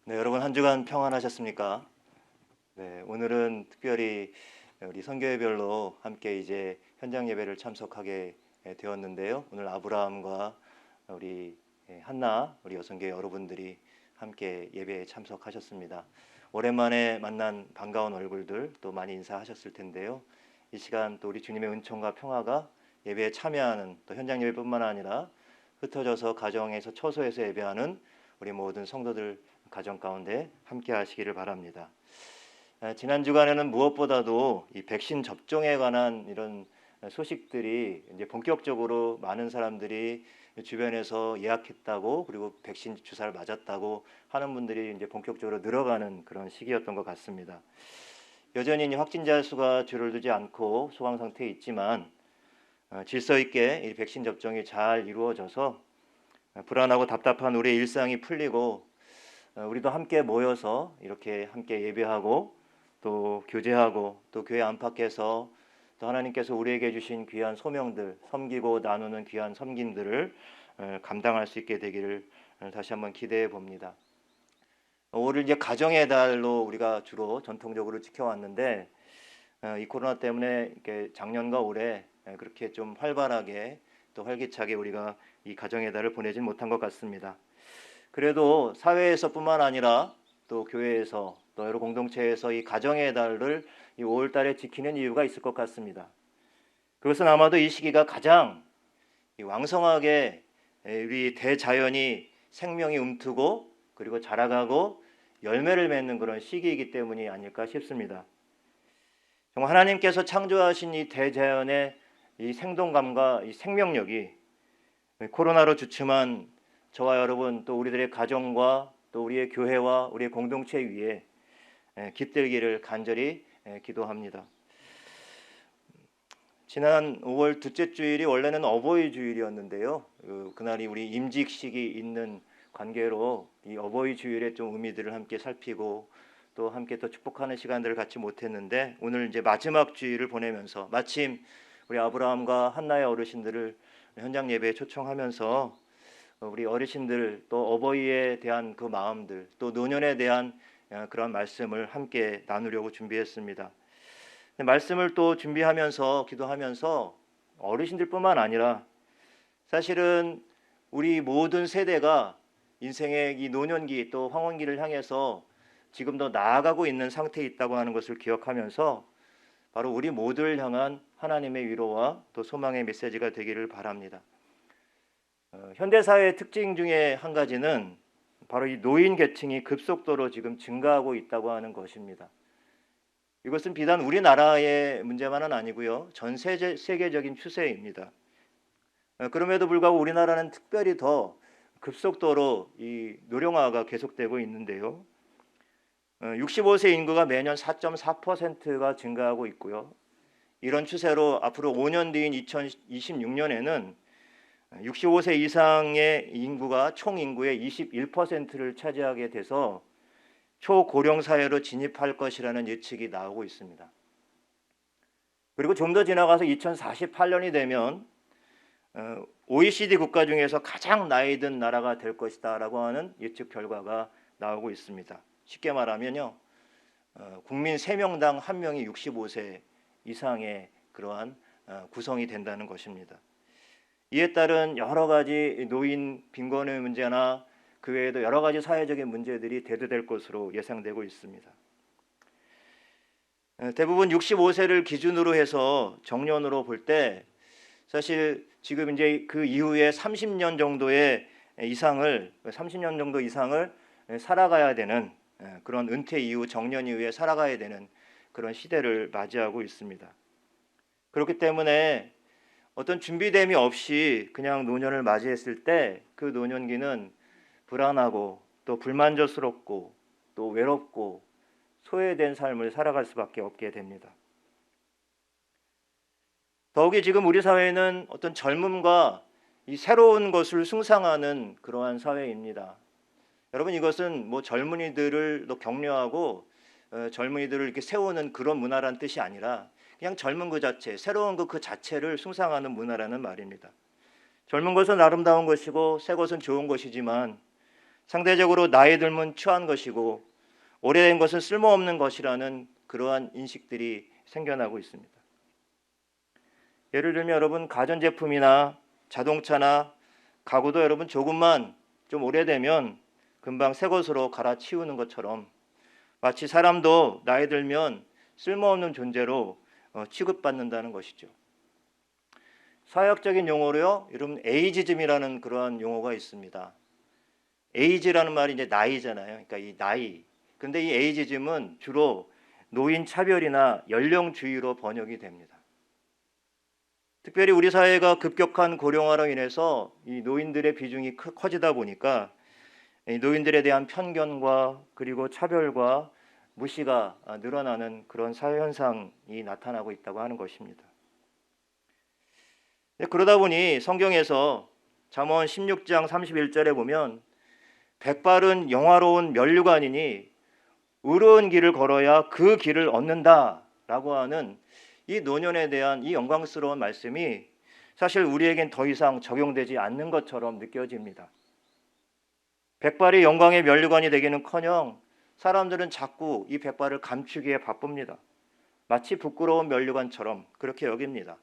네, 여러분 한 주간 평안하셨습니까? 네, 오늘은 특별히 우리 선교회별로 함께 이제 현장 예배를 참석하게 되었는데요. 오늘 아브라함과 우리 한나, 우리 여성교회 여러분들이 함께 예배에 참석하셨습니다. 오랜만에 만난 반가운 얼굴들 또 많이 인사하셨을 텐데요. 이 시간 또 우리 주님의 은총과 평화가 예배에 참여하는 또 현장 예배뿐만 아니라 흩어져서 가정에서 처소에서 예배하는 우리 모든 성도들 가정 가운데 함께 하시기를 바랍니다. 지난 주간에는 무엇보다도 이 백신 접종에 관한 이런 소식들이 이제 본격적으로 많은 사람들이 주변에서 예약했다고 그리고 백신 주사를 맞았다고 하는 분들이 이제 본격적으로 늘어가는 그런 시기였던 것 같습니다. 여전히 확진자 수가 줄어들지 않고 소강 상태에 있지만 질서 있게 이 백신 접종이 잘 이루어져서 불안하고 답답한 우리의 일상이 풀리고 우리도 함께 모여서 이렇게 함께 예배하고 또 교제하고 또 교회 안팎에서 또 하나님께서 우리에게 주신 귀한 소명들 섬기고 나누는 귀한 섬김들을 감당할 수 있게 되기를 다시 한번 기대해 봅니다. 올을 이제 가정의 달로 우리가 주로 전통적으로 지켜왔는데 이 코로나 때문에 이렇게 작년과 올해 그렇게 좀 활발하게 또 활기차게 우리가 이 가정의 달을 보내진 못한 것 같습니다. 그래도 사회에서뿐만 아니라 또 교회에서 또 여러 공동체에서 이 가정의 달을 이 5월 달에 지키는 이유가 있을 것 같습니다. 그것은 아마도 이 시기가 가장 왕성하게 우리 대자연이 생명이 움트고 그리고 자라가고 열매를 맺는 그런 시기이기 때문이 아닐까 싶습니다. 정말 하나님께서 창조하신 이 대자연의 이 생동감과 이 생명력이 코로나로 주춤한 저와 여러분 또 우리들의 가정과 또 우리의 교회와 우리의 공동체 위에 깃들기를 간절히 기도합니다. 지난 5월 둘째 주일이 원래는 어버이 주일이었는데요. 그날이 우리 임직식이 있는 관계로 이 어버이 주일의 좀 의미들을 함께 살피고 또 함께 또 축복하는 시간들을 갖지 못했는데 오늘 이제 마지막 주일을 보내면서 마침 우리 아브라함과 한나의 어르신들을 현장 예배에 초청하면서 우리 어르신들 또 어버이에 대한 그 마음들 또 노년에 대한 그런 말씀을 함께 나누려고 준비했습니다. 말씀을 또 준비하면서 기도하면서 어르신들뿐만 아니라 사실은 우리 모든 세대가 인생의 이 노년기 또 황혼기를 향해서 지금 더 나아가고 있는 상태에 있다고 하는 것을 기억하면서 바로 우리 모두를 향한 하나님의 위로와 또 소망의 메시지가 되기를 바랍니다. 현대사회의 특징 중에 한 가지는 바로 이 노인 계층이 급속도로 지금 증가하고 있다고 하는 것입니다. 이것은 비단 우리나라의 문제만은 아니고요. 전 세계적인 추세입니다. 그럼에도 불구하고 우리나라는 특별히 더 급속도로 이 노령화가 계속되고 있는데요. 65세 인구가 매년 4.4%가 증가하고 있고요. 이런 추세로 앞으로 5년 뒤인 2026년에는 65세 이상의 인구가 총 인구의 21%를 차지하게 돼서 초고령 사회로 진입할 것이라는 예측이 나오고 있습니다. 그리고 좀 더 지나가서 2048년이 되면 OECD 국가 중에서 가장 나이 든 나라가 될 것이다라고 하는 예측 결과가 나오고 있습니다. 쉽게 말하면요, 국민 3명당 1명이 65세 이상의 그러한 구성이 된다는 것입니다. 이에 따른 여러 가지 노인 빈곤의 문제나 그 외에도 여러 가지 사회적인 문제들이 대두될 것으로 예상되고 있습니다. 대부분 65세를 기준으로 해서 정년으로 볼 때 사실 지금 이제 그 이후에 30년 정도 이상을 살아가야 되는 그런 은퇴 이후 정년 이후에 살아가야 되는 그런 시대를 맞이하고 있습니다. 그렇기 때문에 어떤 준비됨이 없이 그냥 노년을 맞이했을 때 그 노년기는 불안하고 또 불만족스럽고 또 외롭고 소외된 삶을 살아갈 수밖에 없게 됩니다. 더욱이 지금 우리 사회는 어떤 젊음과 이 새로운 것을 숭상하는 그러한 사회입니다. 여러분 이것은 뭐 젊은이들을 격려하고 젊은이들을 이렇게 세우는 그런 문화라는 뜻이 아니라 그냥 젊은 그 자체, 새로운 그 자체를 숭상하는 문화라는 말입니다. 젊은 것은 아름다운 것이고 새 것은 좋은 것이지만 상대적으로 나이 들면 추한 것이고 오래된 것은 쓸모없는 것이라는 그러한 인식들이 생겨나고 있습니다. 예를 들면 여러분 가전제품이나 자동차나 가구도 여러분 조금만 좀 오래되면 금방 새 것으로 갈아치우는 것처럼 마치 사람도 나이 들면 쓸모없는 존재로 취급받는다는 것이죠. 사회학적인 용어로요, 여러분 에이지즘이라는 그러한 용어가 있습니다. 에이지라는 말이 이제 나이잖아요. 그러니까 이 나이. 근데 이 에이지즘은 주로 노인 차별이나 연령주의로 번역이 됩니다. 특별히 우리 사회가 급격한 고령화로 인해서 이 노인들의 비중이 커지다 보니까 이 노인들에 대한 편견과 그리고 차별과 무시가 늘어나는 그런 사회 현상이 나타나고 있다고 하는 것입니다. 그러다 보니 성경에서 잠언 16장 31절에 보면 백발은 영화로운 면류관이니 의로운 길을 걸어야 그 길을 얻는다라고 하는 이 노년에 대한 이 영광스러운 말씀이 사실 우리에겐 더 이상 적용되지 않는 것처럼 느껴집니다. 백발이 영광의 면류관이 되기는커녕 사람들은 자꾸 이 백발을 감추기에 바쁩니다. 마치 부끄러운 면류관처럼 그렇게 여깁니다.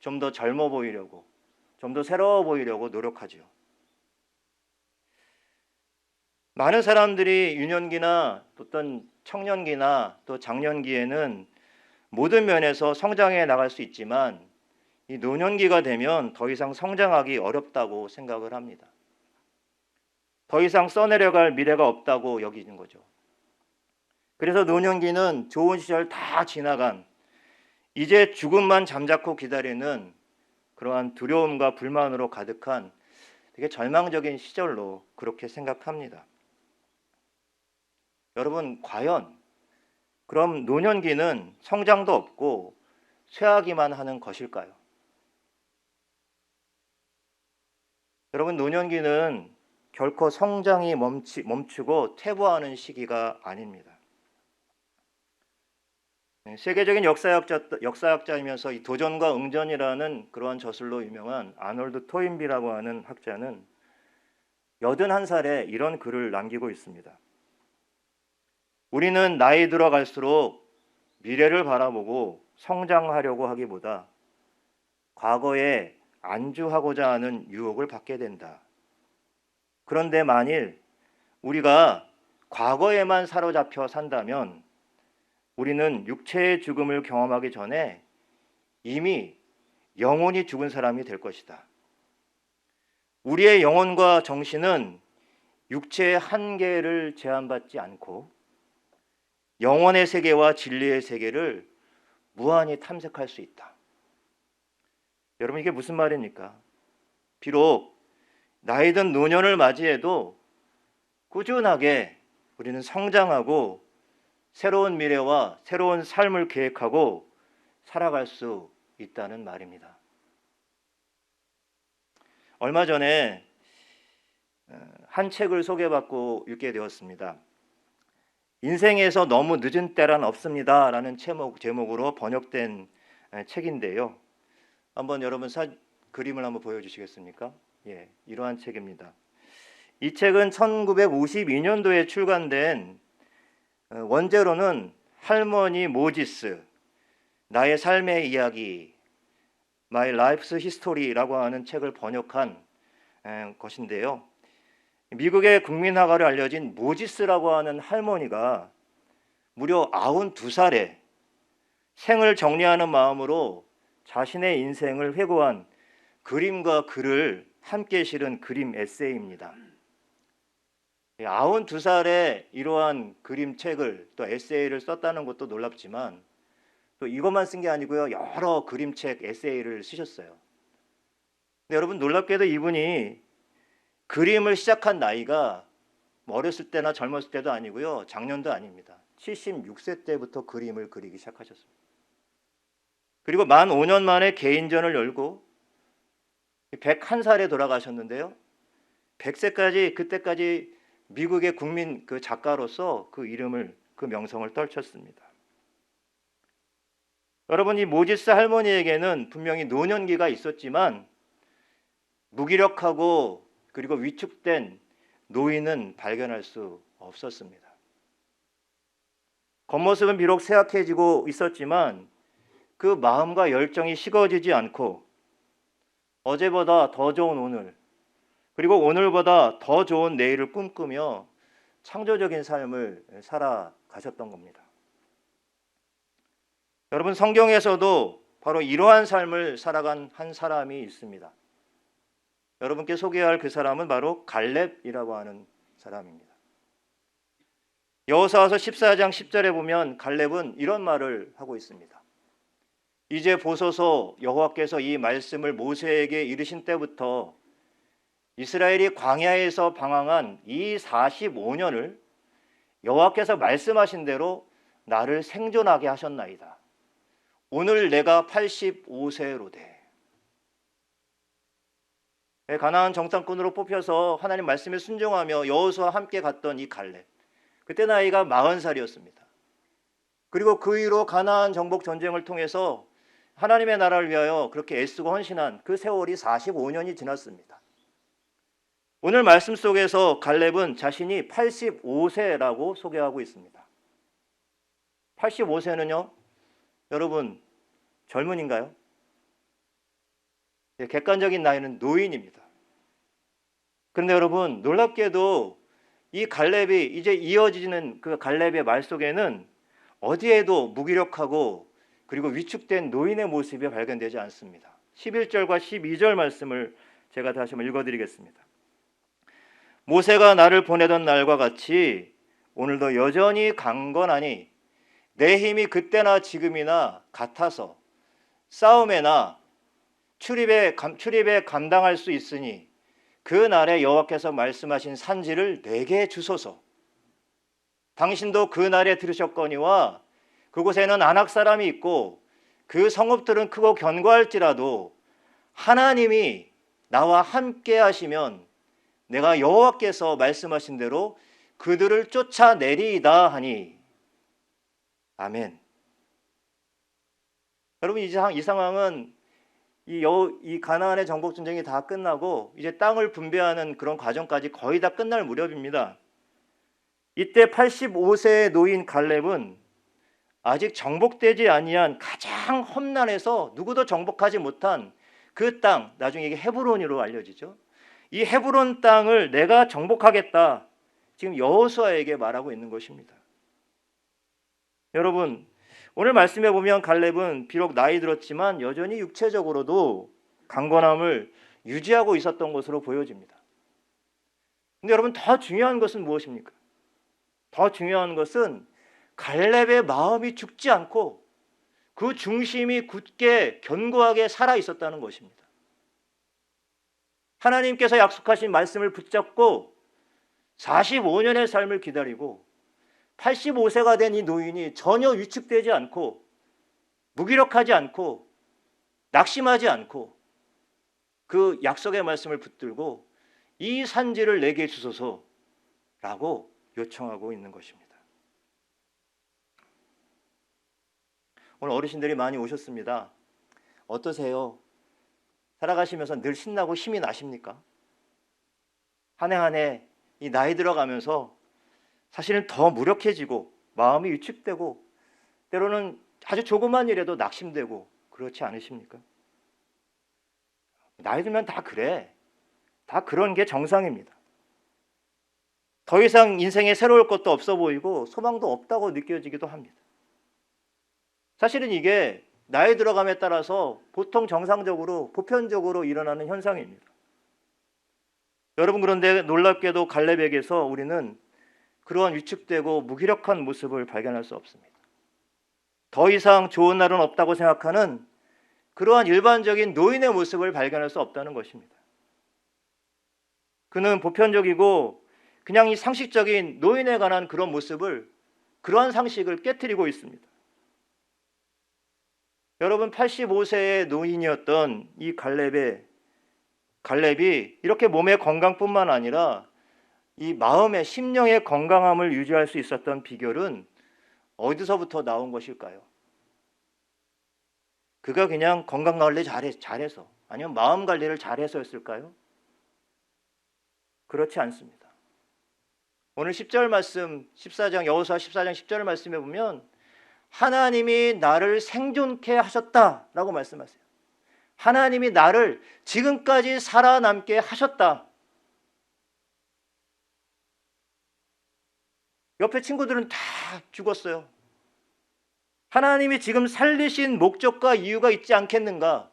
좀 더 젊어 보이려고, 좀 더 새로워 보이려고 노력하죠. 많은 사람들이 유년기나 어떤 청년기나 또 장년기에는 모든 면에서 성장해 나갈 수 있지만 이 노년기가 되면 더 이상 성장하기 어렵다고 생각을 합니다. 더 이상 써내려갈 미래가 없다고 여기는 거죠. 그래서 노년기는 좋은 시절 다 지나간 이제 죽음만 잠자코 기다리는 그러한 두려움과 불만으로 가득한 되게 절망적인 시절로 그렇게 생각합니다. 여러분 과연 그럼 노년기는 성장도 없고 쇠하기만 하는 것일까요? 여러분 노년기는 결코 성장이 멈추고 퇴보하는 시기가 아닙니다. 세계적인 역사학자이면서 이 도전과 응전이라는 그러한 저술로 유명한 아놀드 토인비라고 하는 학자는 81살에 이런 글을 남기고 있습니다. 우리는 나이 들어갈수록 미래를 바라보고 성장하려고 하기보다 과거에 안주하고자 하는 유혹을 받게 된다. 그런데 만일 우리가 과거에만 사로잡혀 산다면 우리는 육체의 죽음을 경험하기 전에 이미 영혼이 죽은 사람이 될 것이다. 우리의 영혼과 정신은 육체의 한계를 제한받지 않고 영혼의 세계와 진리의 세계를 무한히 탐색할 수 있다. 여러분 이게 무슨 말입니까? 비록 나이든 노년을 맞이해도 꾸준하게 우리는 성장하고 새로운 미래와 새로운 삶을 계획하고 살아갈 수 있다는 말입니다. 얼마 전에 한 책을 소개받고 읽게 되었습니다. 인생에서 너무 늦은 때란 없습니다 라는 제목으로 번역된 책인데요. 한번 여러분 그림을 한번 보여주시겠습니까? 예, 이러한 책입니다. 이 책은 1952년도에 출간된 원제로는 할머니 모지스, 나의 삶의 이야기, My Life's History라고 하는 책을 번역한 것인데요. 미국의 국민화가로 알려진 모지스라고 하는 할머니가 무려 92살에 생을 정리하는 마음으로 자신의 인생을 회고한 그림과 글을 함께 실은 그림 에세이입니다. 92살에 이러한 그림책을 또 에세이를 썼다는 것도 놀랍지만 또 이것만 쓴 게 아니고요. 여러 그림책, 에세이를 쓰셨어요. 근데 여러분 놀랍게도 이분이 그림을 시작한 나이가 어렸을 때나 젊었을 때도 아니고요. 작년도 아닙니다. 76세 때부터 그림을 그리기 시작하셨습니다. 그리고 만 5년 만에 개인전을 열고 101살에 돌아가셨는데요. 100세까지 그때까지 미국의 국민 그 작가로서 그 이름을 그 명성을 떨쳤습니다. 여러분 이 모지스 할머니에게는 분명히 노년기가 있었지만 무기력하고 그리고 위축된 노인은 발견할 수 없었습니다. 겉모습은 비록 쇠약해지고 있었지만 그 마음과 열정이 식어지지 않고 어제보다 더 좋은 오늘, 그리고 오늘보다 더 좋은 내일을 꿈꾸며 창조적인 삶을 살아가셨던 겁니다. 여러분, 성경에서도 바로 이러한 삶을 살아간 한 사람이 있습니다. 여러분께 소개할 그 사람은 바로 갈렙이라고 하는 사람입니다. 여호수아서 14장 10절에 보면 갈렙은 이런 말을 하고 있습니다. 이제 보소서, 여호와께서 이 말씀을 모세에게 이르신 때부터 이스라엘이 광야에서 방황한 이 45년을 여호와께서 말씀하신 대로 나를 생존하게 하셨나이다. 오늘 내가 85세로되. 가나안 정탐꾼으로 뽑혀서 하나님 말씀에 순종하며 여호수아와 함께 갔던 이 갈렙, 그때 나이가 40살이었습니다. 그리고 그 이후로 가나안 정복 전쟁을 통해서 하나님의 나라를 위하여 그렇게 애쓰고 헌신한 그 세월이 45년이 지났습니다. 오늘 말씀 속에서 갈렙은 자신이 85세라고 소개하고 있습니다. 85세는요, 여러분, 젊은인가요? 객관적인 나이는 노인입니다. 그런데 여러분, 놀랍게도 이 갈렙이 이제 이어지는 그 갈렙의 말 속에는 어디에도 무기력하고 그리고 위축된 노인의 모습이 발견되지 않습니다. 11절과 12절 말씀을 제가 다시 한번 읽어드리겠습니다. 모세가 나를 보내던 날과 같이 오늘도 여전히 강건하니 내 힘이 그때나 지금이나 같아서 싸움에나 출입에 감당할 수 있으니 그 날에 여호와께서 말씀하신 산지를 내게 주소서. 당신도 그 날에 들으셨거니와 그곳에는 아낙 사람이 있고 그 성읍들은 크고 견고할지라도 하나님이 나와 함께 하시면 내가 여호와께서 말씀하신 대로 그들을 쫓아내리이다 하니. 아멘. 여러분, 이 상황은 이 가나안의 정복 전쟁이 다 끝나고 이제 땅을 분배하는 그런 과정까지 거의 다 끝날 무렵입니다. 이때 85세의 노인 갈렙은 아직 정복되지 아니한 가장 험난해서 누구도 정복하지 못한 그 땅, 나중에 이게 헤브론으로 알려지죠. 이 헤브론 땅을 내가 정복하겠다, 지금 여호수아에게 말하고 있는 것입니다. 여러분, 오늘 말씀해 보면 갈렙은 비록 나이 들었지만 여전히 육체적으로도 강건함을 유지하고 있었던 것으로 보여집니다. 근데 여러분, 더 중요한 것은 무엇입니까? 더 중요한 것은 갈렙의 마음이 죽지 않고 그 중심이 굳게 견고하게 살아 있었다는 것입니다. 하나님께서 약속하신 말씀을 붙잡고 45년의 삶을 기다리고 85세가 된 이 노인이 전혀 위축되지 않고 무기력하지 않고 낙심하지 않고 그 약속의 말씀을 붙들고 이 산지를 내게 주소서라고 요청하고 있는 것입니다. 오늘 어르신들이 많이 오셨습니다. 어떠세요? 살아가시면서 늘 신나고 힘이 나십니까? 한 해 한 해 이 나이 들어가면서 사실은 더 무력해지고 마음이 위축되고 때로는 아주 조그만 일에도 낙심되고 그렇지 않으십니까? 나이 들면 다 그래. 다 그런 게 정상입니다. 더 이상 인생에 새로울 것도 없어 보이고 소망도 없다고 느껴지기도 합니다. 사실은 이게 나이 들어감에 따라서 보통 정상적으로 보편적으로 일어나는 현상입니다. 여러분, 그런데 놀랍게도 갈렙에게서 우리는 그러한 위축되고 무기력한 모습을 발견할 수 없습니다. 더 이상 좋은 날은 없다고 생각하는 그러한 일반적인 노인의 모습을 발견할 수 없다는 것입니다. 그는 보편적이고 그냥 이 상식적인 노인에 관한 그런 모습을, 그러한 상식을 깨트리고 있습니다. 여러분, 85세의 노인이었던 이 갈렙이 이렇게 몸의 건강뿐만 아니라 이 마음의 심령의 건강함을 유지할 수 있었던 비결은 어디서부터 나온 것일까요? 그가 그냥 건강 관리 잘해서, 아니면 마음 관리를 잘해서였을까요? 그렇지 않습니다. 오늘 10절 말씀, 14장 여호수아 14장 10절 말씀에 보면 하나님이 나를 생존케 하셨다라고 말씀하세요. 하나님이 나를 지금까지 살아남게 하셨다. 옆에 친구들은 다 죽었어요. 하나님이 지금 살리신 목적과 이유가 있지 않겠는가?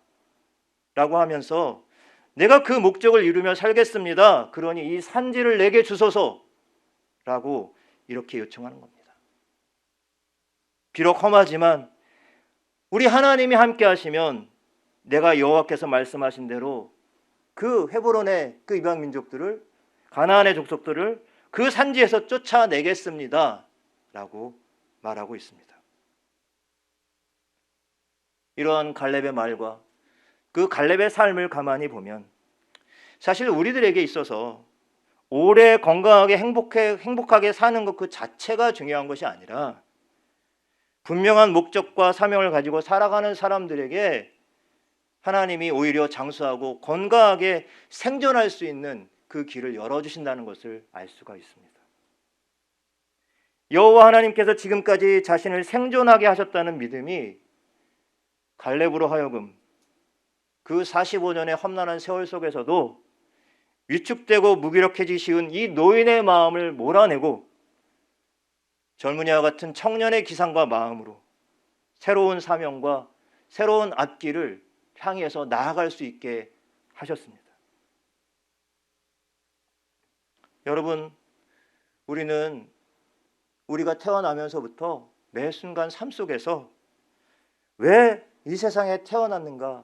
라고 하면서 내가 그 목적을 이루며 살겠습니다. 그러니 이 산지를 내게 주소서 라고 이렇게 요청하는 겁니다. 비록 험하지만 우리 하나님이 함께 하시면 내가 여호와께서 말씀하신 대로 그 헤브론의 그 이방 민족들을, 가나안의 족속들을 그 산지에서 쫓아내겠습니다 라고 말하고 있습니다. 이러한 갈렙의 말과 그 갈렙의 삶을 가만히 보면 사실 우리들에게 있어서 오래 건강하게 행복하게 사는 것 그 자체가 중요한 것이 아니라 분명한 목적과 사명을 가지고 살아가는 사람들에게 하나님이 오히려 장수하고 건강하게 생존할 수 있는 그 길을 열어주신다는 것을 알 수가 있습니다. 여호와 하나님께서 지금까지 자신을 생존하게 하셨다는 믿음이 갈렙으로 하여금 그 45년의 험난한 세월 속에서도 위축되고 무기력해지기 쉬운 이 노인의 마음을 몰아내고 젊은이와 같은 청년의 기상과 마음으로 새로운 사명과 새로운 앞길을 향해서 나아갈 수 있게 하셨습니다. 여러분, 우리는 우리가 태어나면서부터 매 순간 삶 속에서 왜 이 세상에 태어났는가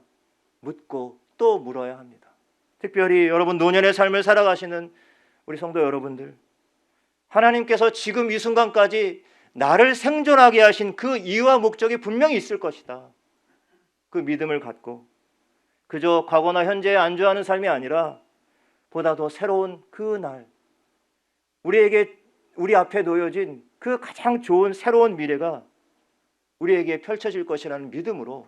묻고 또 물어야 합니다. 특별히 여러분 노년의 삶을 살아가시는 우리 성도 여러분들, 하나님께서 지금 이 순간까지 나를 생존하게 하신 그 이유와 목적이 분명히 있을 것이다. 그 믿음을 갖고 그저 과거나 현재에 안주하는 삶이 아니라 보다 더 새로운 그 날, 우리 앞에 놓여진 그 가장 좋은 새로운 미래가 우리에게 펼쳐질 것이라는 믿음으로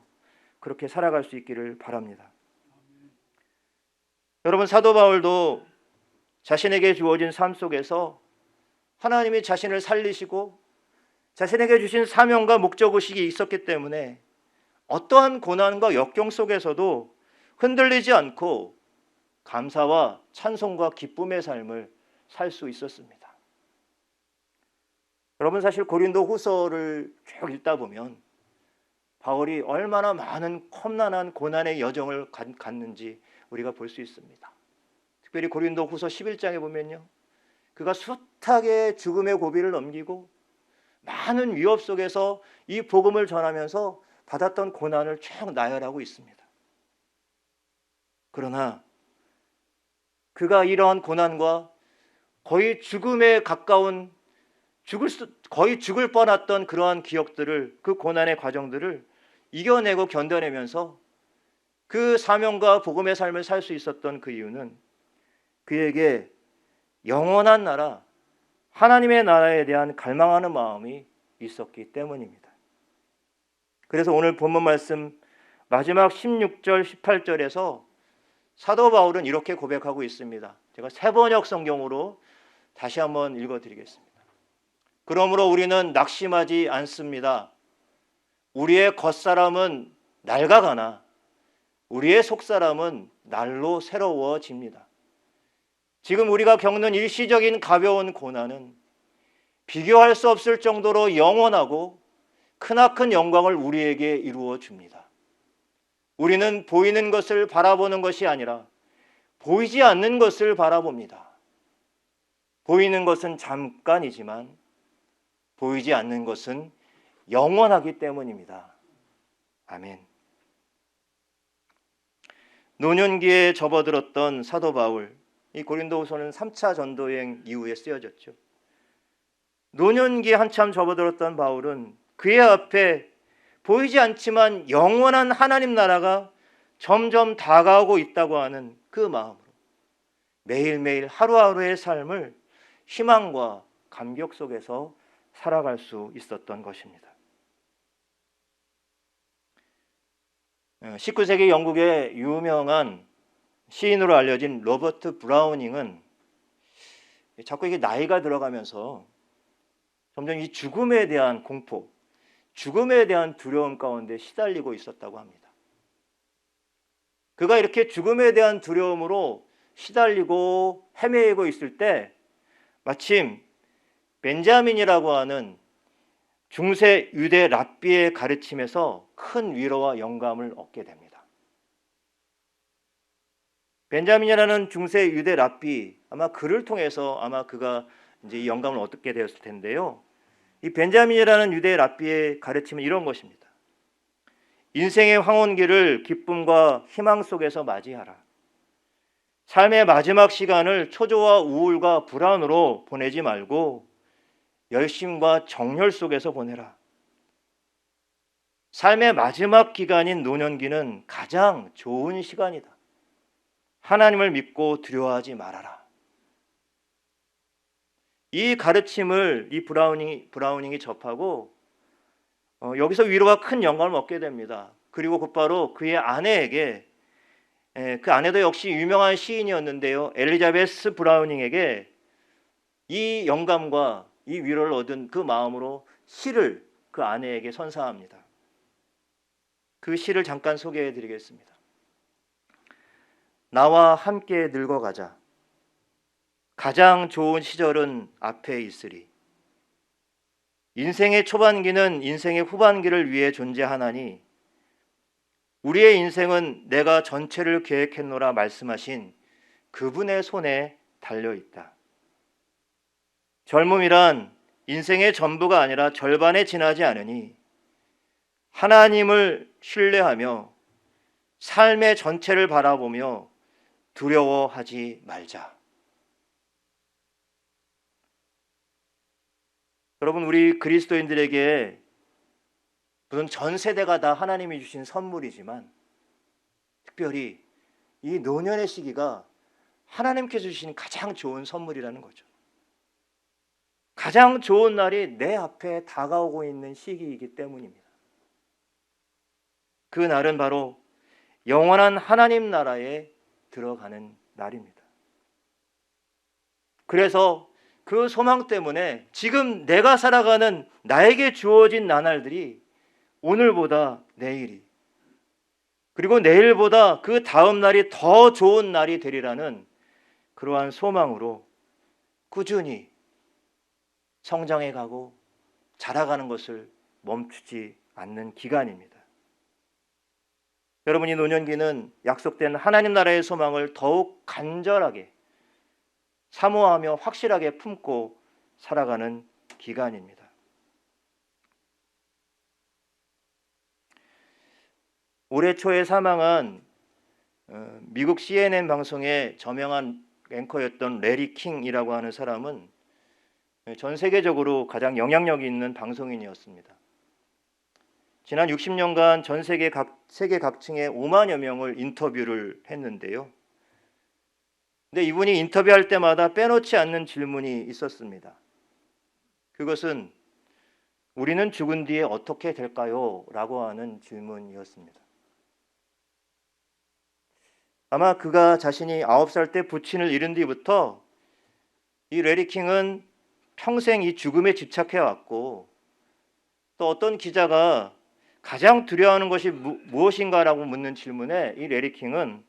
그렇게 살아갈 수 있기를 바랍니다. 여러분, 사도 바울도 자신에게 주어진 삶 속에서 하나님이 자신을 살리시고 자신에게 주신 사명과 목적의식이 있었기 때문에 어떠한 고난과 역경 속에서도 흔들리지 않고 감사와 찬송과 기쁨의 삶을 살 수 있었습니다. 여러분, 사실 고린도 후서를 쭉 읽다 보면 바울이 얼마나 많은 험난한 고난의 여정을 갔는지 우리가 볼 수 있습니다. 특별히 고린도 후서 11장에 보면요, 그가 숱하게 죽음의 고비를 넘기고 많은 위협 속에서 이 복음을 전하면서 받았던 고난을 쭉 나열하고 있습니다. 그러나 그가 이러한 고난과 거의 죽음에 가까운 거의 죽을 뻔했던 그러한 기억들을, 그 고난의 과정들을 이겨내고 견뎌내면서 그 사명과 복음의 삶을 살 수 있었던 그 이유는 그에게 영원한 나라, 하나님의 나라에 대한 갈망하는 마음이 있었기 때문입니다. 그래서 오늘 본문 말씀 마지막 16절, 18절에서 사도 바울은 이렇게 고백하고 있습니다. 제가 새번역 성경으로 다시 한번 읽어드리겠습니다. 그러므로 우리는 낙심하지 않습니다. 우리의 겉사람은 낡아가나 우리의 속사람은 날로 새로워집니다. 지금 우리가 겪는 일시적인 가벼운 고난은 비교할 수 없을 정도로 영원하고 크나큰 영광을 우리에게 이루어 줍니다. 우리는 보이는 것을 바라보는 것이 아니라 보이지 않는 것을 바라봅니다. 보이는 것은 잠깐이지만 보이지 않는 것은 영원하기 때문입니다. 아멘. 노년기에 접어들었던 사도 바울, 이 고린도후서는 3차 전도여행 이후에 쓰여졌죠. 노년기에 한참 접어들었던 바울은 그의 앞에 보이지 않지만 영원한 하나님 나라가 점점 다가오고 있다고 하는 그 마음으로 매일매일 하루하루의 삶을 희망과 감격 속에서 살아갈 수 있었던 것입니다. 19세기 영국의 유명한 시인으로 알려진 로버트 브라우닝은 자꾸 이게 나이가 들어가면서 점점 이 죽음에 대한 공포, 죽음에 대한 두려움 가운데 시달리고 있었다고 합니다. 그가 이렇게 죽음에 대한 두려움으로 시달리고 헤매고 있을 때 마침 벤자민이라고 하는 중세 유대 랍비의 가르침에서 큰 위로와 영감을 얻게 됩니다. 벤자민이라는 중세 유대 랍비, 아마 그를 통해서 아마 그가 이제 이 영감을 얻게 되었을 텐데요. 이 벤자민이라는 유대 랍비의 가르침은 이런 것입니다. 인생의 황혼기를 기쁨과 희망 속에서 맞이하라. 삶의 마지막 시간을 초조와 우울과 불안으로 보내지 말고 열심과 정열 속에서 보내라. 삶의 마지막 기간인 노년기는 가장 좋은 시간이다. 하나님을 믿고 두려워하지 말아라. 이 가르침을 이 브라우닝이 접하고 여기서 위로와 큰 영감을 얻게 됩니다. 그리고 곧바로 그의 아내에게, 그 아내도 역시 유명한 시인이었는데요, 엘리자베스 브라우닝에게 이 영감과 이 위로를 얻은 그 마음으로 시를 그 아내에게 선사합니다. 그 시를 잠깐 소개해 드리겠습니다. 나와 함께 늙어가자. 가장 좋은 시절은 앞에 있으리. 인생의 초반기는 인생의 후반기를 위해 존재하나니 우리의 인생은 내가 전체를 계획했노라 말씀하신 그분의 손에 달려있다. 젊음이란 인생의 전부가 아니라 절반에 지나지 않으니 하나님을 신뢰하며 삶의 전체를 바라보며 두려워하지 말자. 여러분, 우리 그리스도인들에게 무슨 전 세대가 다 하나님이 주신 선물이지만 특별히 이 노년의 시기가 하나님께서 주신 가장 좋은 선물이라는 거죠. 가장 좋은 날이 내 앞에 다가오고 있는 시기이기 때문입니다. 그 날은 바로 영원한 하나님 나라에 들어가는 날입니다. 그래서 그 소망 때문에 지금 내가 살아가는 나에게 주어진 나날들이 오늘보다 내일이, 그리고 내일보다 그 다음 날이 더 좋은 날이 되리라는 그러한 소망으로 꾸준히 성장해 가고 자라가는 것을 멈추지 않는 기간입니다. 여러분이 노년기는 약속된 하나님 나라의 소망을 더욱 간절하게 사모하며 확실하게 품고 살아가는 기간입니다. 올해 초에 사망한 미국 CNN 방송의 저명한 앵커였던 레리 킹이라고 하는 사람은 전 세계적으로 가장 영향력이 있는 방송인이었습니다. 지난 60년간 전 세계 각층의 5만여 명을 인터뷰를 했는데요. 근데 이분이 인터뷰할 때마다 빼놓지 않는 질문이 있었습니다. 그것은 우리는 죽은 뒤에 어떻게 될까요? 라고 하는 질문이었습니다. 아마 그가 자신이 9살 때 부친을 잃은 뒤부터 이 레리 킹은 평생 이 죽음에 집착해왔고, 또 어떤 기자가 가장 두려워하는 것이 무엇인가라고 묻는 질문에 이 레리 킹은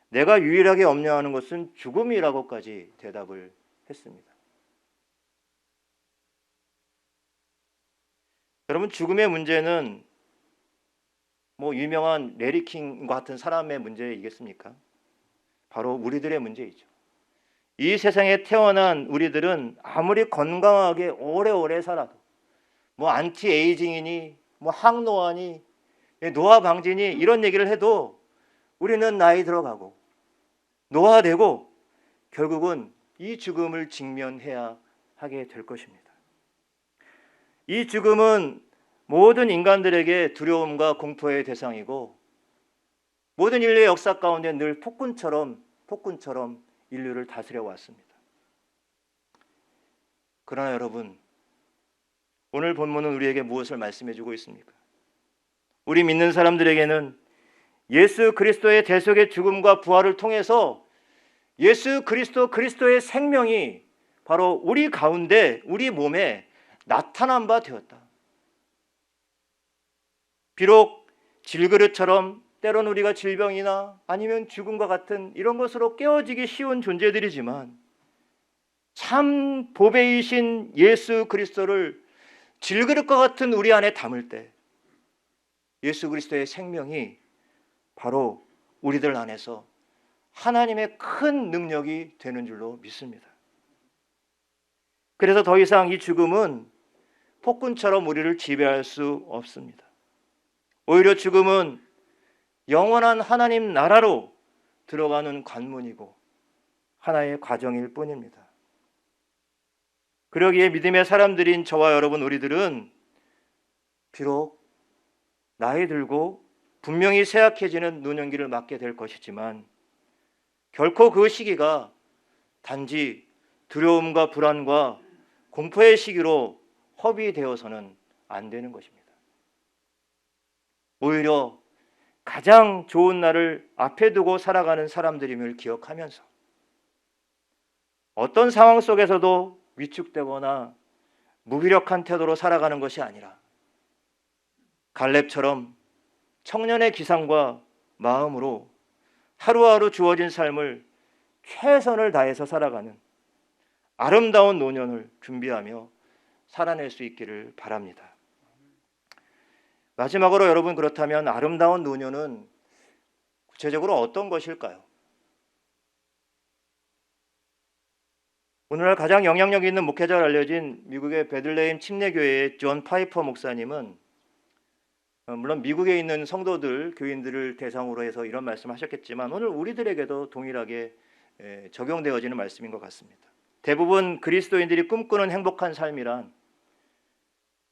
내가 유일하게 염려하는 것은 죽음이라고까지 대답을 했습니다. 여러분, 죽음의 문제는 뭐 유명한 레리 킹 같은 사람의 문제이겠습니까? 바로 우리들의 문제이죠. 이 세상에 태어난 우리들은 아무리 건강하게 오래오래 살아도 뭐 안티에이징이니 뭐 항노화니 노화 방지니 이런 얘기를 해도 우리는 나이 들어가고 노화되고 결국은 이 죽음을 직면해야 하게 될 것입니다. 이 죽음은 모든 인간들에게 두려움과 공포의 대상이고 모든 인류의 역사 가운데 늘 폭군처럼 인류를 다스려 왔습니다. 그러나 여러분, 오늘 본문은 우리에게 무엇을 말씀해 주고 있습니까? 우리 믿는 사람들에게는 예수 그리스도의 대속의 죽음과 부활을 통해서 예수 그리스도의 생명이 바로 우리 가운데, 우리 몸에 나타난 바 되었다. 비록 질그릇처럼 때론 우리가 질병이나 아니면 죽음과 같은 이런 것으로 깨어지기 쉬운 존재들이지만 참 보배이신 예수 그리스도를 질그릇과 같은 우리 안에 담을 때 예수 그리스도의 생명이 바로 우리들 안에서 하나님의 큰 능력이 되는 줄로 믿습니다. 그래서 더 이상 이 죽음은 폭군처럼 우리를 지배할 수 없습니다. 오히려 죽음은 영원한 하나님 나라로 들어가는 관문이고 하나의 과정일 뿐입니다. 그러기에 믿음의 사람들인 저와 여러분, 우리들은 비록 나이 들고 분명히 쇠약해지는 노년기를 맞게 될 것이지만 결코 그 시기가 단지 두려움과 불안과 공포의 시기로 허비되어서는 안 되는 것입니다. 오히려 가장 좋은 날을 앞에 두고 살아가는 사람들임을 기억하면서 어떤 상황 속에서도 위축되거나 무기력한 태도로 살아가는 것이 아니라 갈렙처럼 청년의 기상과 마음으로 하루하루 주어진 삶을 최선을 다해서 살아가는 아름다운 노년을 준비하며 살아낼 수 있기를 바랍니다. 마지막으로 여러분, 그렇다면 아름다운 노년은 구체적으로 어떤 것일까요? 오늘날 가장 영향력 있는 목회자로 알려진 미국의 베들레헴 침례교회의 존 파이퍼 목사님은 물론 미국에 있는 성도들, 교인들을 대상으로 해서 이런 말씀을 하셨겠지만 오늘 우리들에게도 동일하게 적용되어지는 말씀인 것 같습니다. 대부분 그리스도인들이 꿈꾸는 행복한 삶이란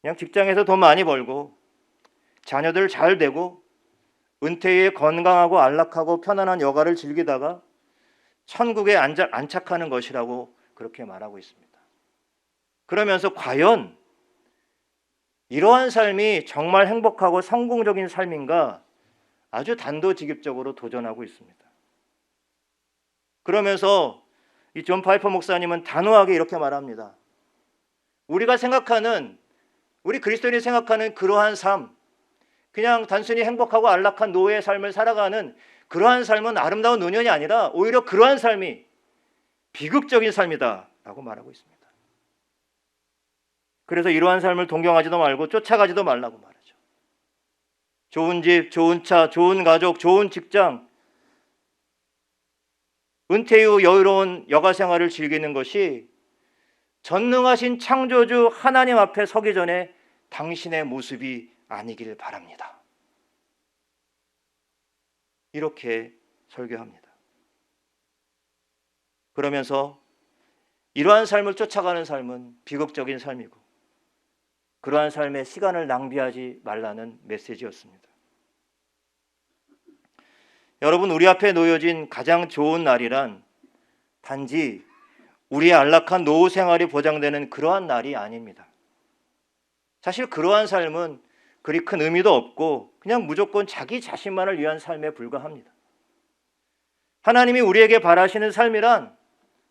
그냥 직장에서 돈 많이 벌고 자녀들 잘 되고 은퇴 후에 건강하고 안락하고 편안한 여가를 즐기다가 천국에 안착하는 것이라고 그렇게 말하고 있습니다. 그러면서 과연 이러한 삶이 정말 행복하고 성공적인 삶인가 아주 단도직입적으로 도전하고 있습니다. 그러면서 이 존 파이퍼 목사님은 단호하게 이렇게 말합니다. 우리가 생각하는, 우리 그리스도인이 생각하는 그러한 삶, 그냥 단순히 행복하고 안락한 노예의 삶을 살아가는 그러한 삶은 아름다운 노년이 아니라 오히려 그러한 삶이 비극적인 삶이다 라고 말하고 있습니다. 그래서 이러한 삶을 동경하지도 말고 쫓아가지도 말라고 말하죠. 좋은 집, 좋은 차, 좋은 가족, 좋은 직장, 은퇴 후 여유로운 여가 생활을 즐기는 것이 전능하신 창조주 하나님 앞에 서기 전에 당신의 모습이 아니길 바랍니다. 이렇게 설교합니다. 그러면서 이러한 삶을 쫓아가는 삶은 비극적인 삶이고 그러한 삶에 시간을 낭비하지 말라는 메시지였습니다. 여러분, 우리 앞에 놓여진 가장 좋은 날이란 단지 우리의 안락한 노후 생활이 보장되는 그러한 날이 아닙니다. 사실 그러한 삶은 그리 큰 의미도 없고 그냥 무조건 자기 자신만을 위한 삶에 불과합니다. 하나님이 우리에게 바라시는 삶이란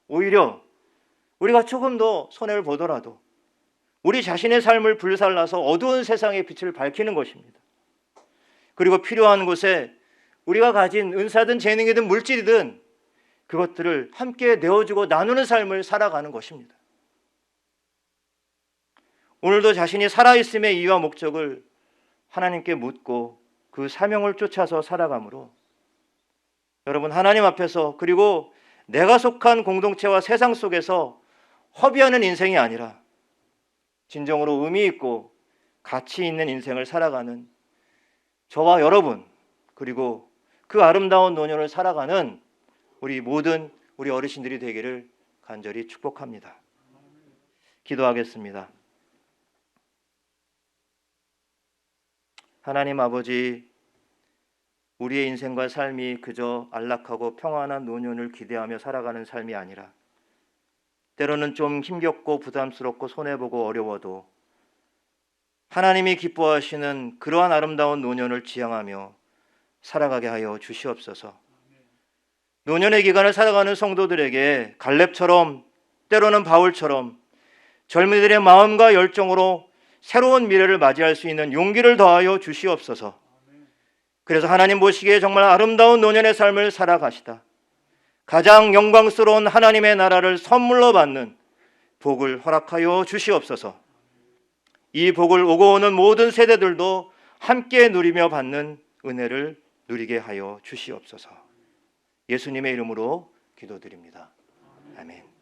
오히려 우리가 조금 더 손해를 보더라도 우리 자신의 삶을 불살라서 어두운 세상의 빛을 밝히는 것입니다. 그리고 필요한 곳에 우리가 가진 은사든 재능이든 물질이든 그것들을 함께 내어주고 나누는 삶을 살아가는 것입니다. 오늘도 자신이 살아있음의 이유와 목적을 하나님께 묻고 그 사명을 쫓아서 살아가므로 여러분, 하나님 앞에서 그리고 내가 속한 공동체와 세상 속에서 허비하는 인생이 아니라 진정으로 의미 있고 가치 있는 인생을 살아가는 저와 여러분, 그리고 그 아름다운 노년을 살아가는 우리 모든 우리 어르신들이 되기를 간절히 축복합니다. 기도하겠습니다. 하나님 아버지, 우리의 인생과 삶이 그저 안락하고 평안한 노년을 기대하며 살아가는 삶이 아니라 때로는 좀 힘겹고 부담스럽고 손해보고 어려워도 하나님이 기뻐하시는 그러한 아름다운 노년을 지향하며 살아가게 하여 주시옵소서. 노년의 기간을 살아가는 성도들에게 갈렙처럼 때로는 바울처럼 젊은이들의 마음과 열정으로 새로운 미래를 맞이할 수 있는 용기를 더하여 주시옵소서. 그래서 하나님 보시기에 정말 아름다운 노년의 삶을 살아가시다 가장 영광스러운 하나님의 나라를 선물로 받는 복을 허락하여 주시옵소서. 이 복을 오고 오는 모든 세대들도 함께 누리며 받는 은혜를 누리게 하여 주시옵소서. 예수님의 이름으로 기도드립니다. 아멘.